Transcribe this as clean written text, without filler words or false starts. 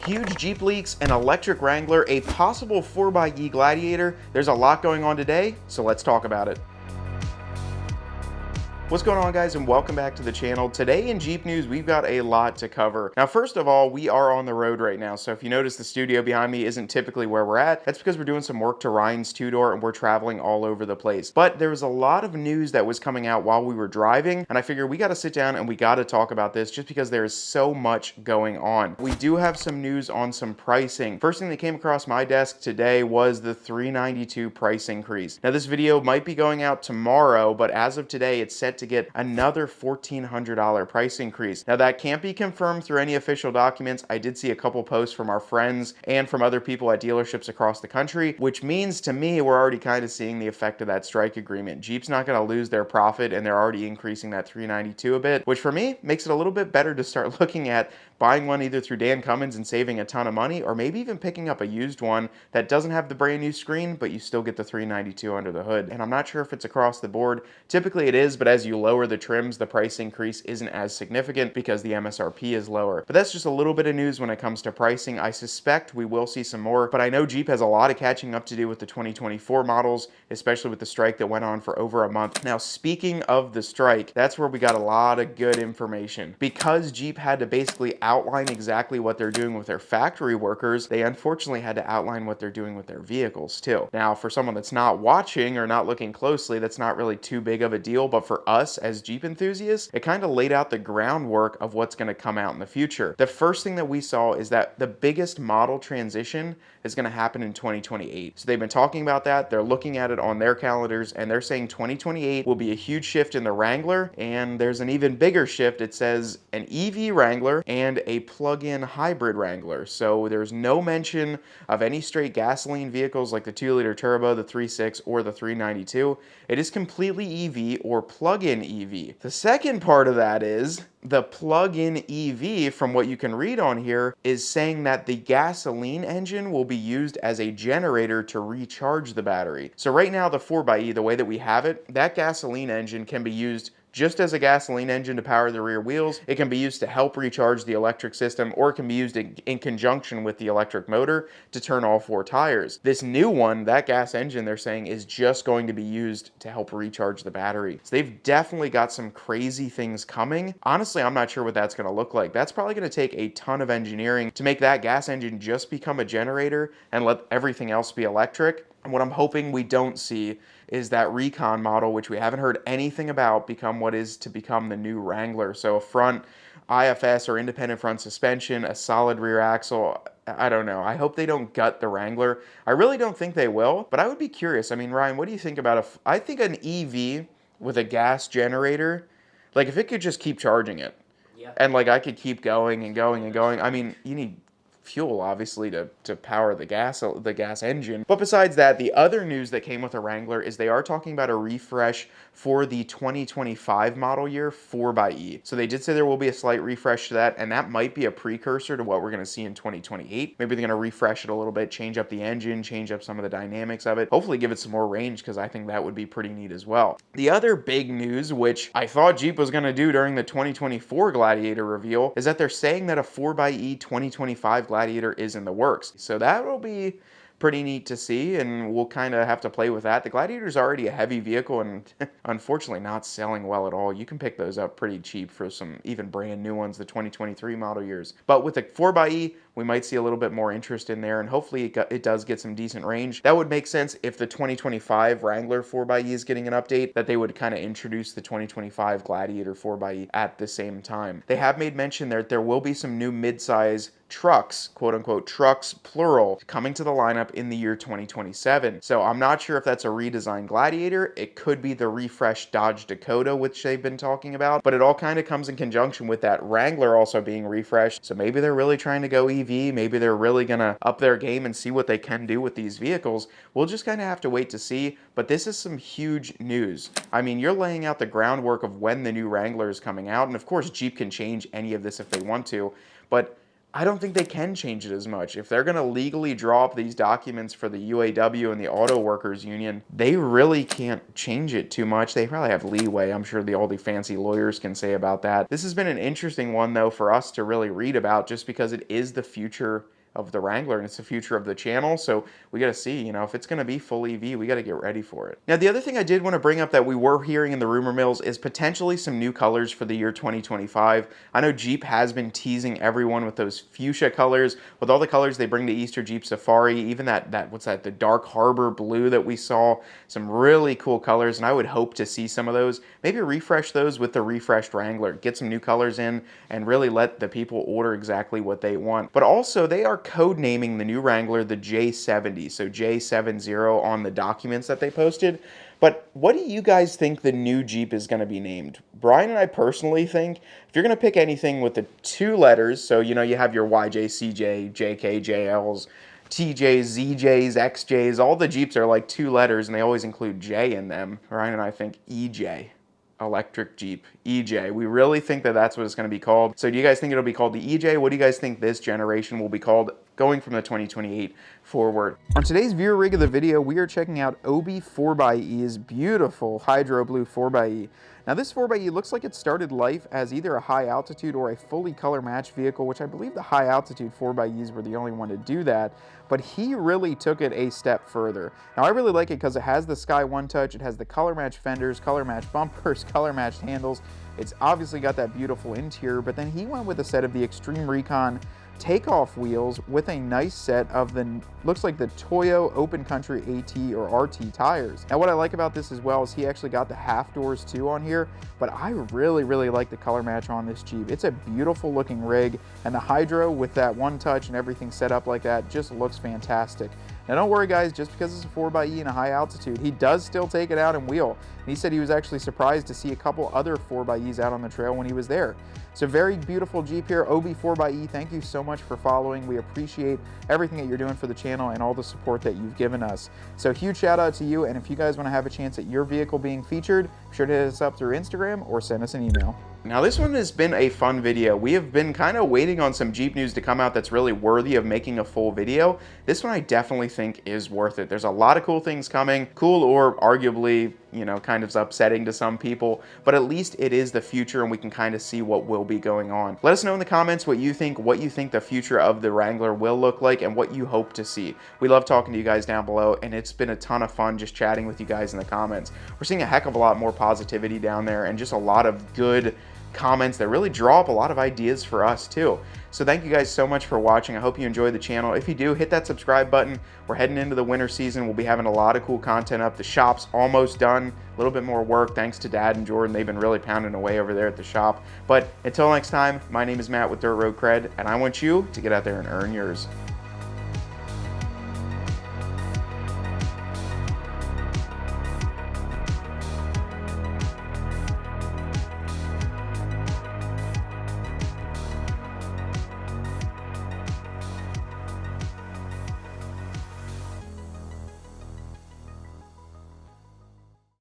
Huge Jeep leaks, an electric Wrangler, a possible 4xe Gladiator. There's a lot going on today, so let's talk about it. What's going on, guys, and welcome back to the channel. Today in Jeep news, we've got a lot to cover. Now, first of all, we are on the road right now, so if you notice the studio behind me isn't typically where we're at, that's because we're doing some work to Ryan's two-door and we're traveling all over the place. But there was a lot of news that was coming out while we were driving, and I figured we got to sit down and we got to talk about this just because there is so much going on. We do have some news on some pricing. First thing that came across my desk today was the $392 price increase. Now, this video might be going out tomorrow, but as of today, it's set to get another $1,400 price increase. Now, that can't be confirmed through any official documents. I did see a couple posts from our friends and from other people at dealerships across the country, which means to me we're already kind of seeing the effect of that strike agreement. Jeep's not going to lose their profit, and they're already increasing that $392 a bit, which for me makes it a little bit better to start looking at buying one either through Dan Cummins and saving a ton of money, or maybe even picking up a used one that doesn't have the brand new screen, but you still get the $392 under the hood. And I'm not sure if it's across the board. Typically it is, but as you lower the trims, the price increase isn't as significant because the MSRP is lower. But that's just a little bit of news when it comes to pricing. I suspect we will see some more, but I know Jeep has a lot of catching up to do with the 2024 models, especially with the strike that went on for over a month. Now, speaking of the strike, that's where we got a lot of good information. Because Jeep had to basically outline exactly what they're doing with their factory workers, they unfortunately had to outline what they're doing with their vehicles too. Now, for someone that's not watching or not looking closely, that's not really too big of a deal, but for us as Jeep enthusiasts, it kind of laid out the groundwork of what's going to come out in the future. The first thing that we saw is that the biggest model transition is going to happen in 2028. So they've been talking about that. They're looking at it on their calendars, and they're saying 2028 will be a huge shift in the Wrangler, and there's an even bigger shift. It says an EV Wrangler and a plug-in hybrid Wrangler. So there's no mention of any straight gasoline vehicles like the 2-liter turbo, the 3.6, or the 392. It is completely EV or plug-in EV. The second part of that is the plug-in EV, from what you can read on here, is saying that the gasoline engine will be used as a generator to recharge the battery. So right now, the 4xe, the way that we have it, that gasoline engine can be used just as a gasoline engine to power the rear wheels. It can be used to help recharge the electric system, or it can be used in conjunction with the electric motor to turn all 4 tires. This new one, that gas engine, they're saying is just going to be used to help recharge the battery. So they've definitely got some crazy things coming. Honestly, I'm not sure what that's going to look like. That's probably going to take a ton of engineering to make that gas engine just become a generator and let everything else be electric. And what I'm hoping we don't see is that Recon model, which we haven't heard anything about, become what is to become the new Wrangler. So a front IFS or independent front suspension, a solid rear axle. I don't know. I hope they don't gut the Wrangler. I really don't think they will, but I would be curious. I mean, Ryan, what do you think about I think an EV with a gas generator, like if it could just keep charging it, and like I could keep going and going and going. I mean, you need fuel obviously to power the gas engine. But besides that, the other news that came with the Wrangler is they are talking about a refresh for the 2025 model year 4xe. So they did say there will be a slight refresh to that, and that might be a precursor to what we're going to see in 2028. Maybe they're going to refresh it a little bit, change up the engine, change up some of the dynamics of it, hopefully give it some more range, because I think that would be pretty neat as well. The other big news, which I thought Jeep was going to do during the 2024 Gladiator reveal, is that they're saying that a 4xe 2025 Gladiator is in the works. So that will be pretty neat to see, and we'll kind of have to play with that. The Gladiator is already a heavy vehicle and unfortunately not selling well at all. You can pick those up pretty cheap for some even brand new ones, the 2023 model years. But with the 4xe, we might see a little bit more interest in there, and hopefully it does get some decent range. That would make sense if the 2025 Wrangler 4xe is getting an update, that they would kind of introduce the 2025 Gladiator 4xe at the same time. They have made mention that there will be some new midsize trucks, quote unquote trucks plural, coming to the lineup in the year 2027. So I'm not sure if that's a redesigned Gladiator. It could be the refreshed Dodge Dakota, which they've been talking about, but it all kind of comes in conjunction with that Wrangler also being refreshed. So maybe they're really trying to go EV. Maybe they're really gonna up their game and see what they can do with these vehicles. We'll just kind of have to wait to see, but this is some huge news. I mean, you're laying out the groundwork of when the new Wrangler is coming out, and of course Jeep can change any of this if they want to, but I don't think they can change it as much. If they're going to legally draw up these documents for the UAW and the Auto Workers Union, they really can't change it too much. They probably have leeway. I'm sure all the fancy lawyers can say about that. This has been an interesting one, though, for us to really read about, just because it is the future of the Wrangler and it's the future of the channel. So we got to see, if it's going to be full EV, we got to get ready for it. Now, the other thing I did want to bring up that we were hearing in the rumor mills is potentially some new colors for the year 2025. I know Jeep has been teasing everyone with those fuchsia colors, with all the colors they bring to Easter Jeep Safari, even the dark harbor blue that we saw, some really cool colors, and I would hope to see some of those. Maybe refresh those with the refreshed Wrangler, get some new colors in, and really let the people order exactly what they want. But also, they are code naming the new Wrangler the J70, so J70 on the documents that they posted. But what do you guys think the new Jeep is going to be named? Brian and I personally think if you're going to pick anything with the 2 letters, so you have your YJ, CJ, JK, JLs, TJs, ZJs, XJs, all the Jeeps are like 2 letters and they always include J in them. Brian and I think EJ. Electric Jeep, EJ. We really think that that's what it's going to be called. So do you guys think it'll be called the EJ? What do you guys think this generation will be called going from the 2028 forward? On today's viewer rig of the video, we are checking out Obi 4xE's beautiful Hydro Blue 4xE. Now this 4xE looks like it started life as either a high altitude or a fully color matched vehicle, which I believe the high altitude 4xEs were the only one to do that, but he really took it a step further. Now I really like it because it has the Sky One Touch, it has the color matched fenders, color matched bumpers, color matched handles. It's obviously got that beautiful interior, but then he went with a set of the Extreme Recon takeoff wheels with a nice set of looks like the Toyo Open Country AT or RT tires. Now what I like about this as well is he actually got the half doors too on here, but I really like the color match on this Jeep. It's a beautiful looking rig, and the Hydro with that One Touch and everything set up like that just looks fantastic. Now don't worry guys, just because it's a 4xE in a high altitude, he does still take it out and wheel. And he said he was actually surprised to see a couple other 4xEs out on the trail when he was there. So very beautiful Jeep here, Obi 4xE. Thank you so much for following. We appreciate everything that you're doing for the channel and all the support that you've given us. So huge shout out to you, and if you guys want to have a chance at your vehicle being featured, be sure to hit us up through Instagram or send us an email. Now this one has been a fun video. We have been kind of waiting on some Jeep news to come out that's really worthy of making a full video. This one I definitely think is worth it. There's a lot of cool things coming. Cool or arguably, kind of upsetting to some people, but at least it is the future and we can kind of see what will be going on. Let us know in the comments what you think the future of the Wrangler will look like and what you hope to see. We love talking to you guys down below, and it's been a ton of fun just chatting with you guys in the comments. We're seeing a heck of a lot more positivity down there and just a lot of good comments that really draw up a lot of ideas for us too. So thank you guys so much for watching. I hope you enjoy the channel. If you do, hit that subscribe button. We're heading into the winter season. We'll be having a lot of cool content up. The shop's almost done. A little bit more work thanks to Dad and Jordan. They've been really pounding away over there at the shop. But until next time, my name is Matt with Dirt Road Cred, and I want you to get out there and earn yours.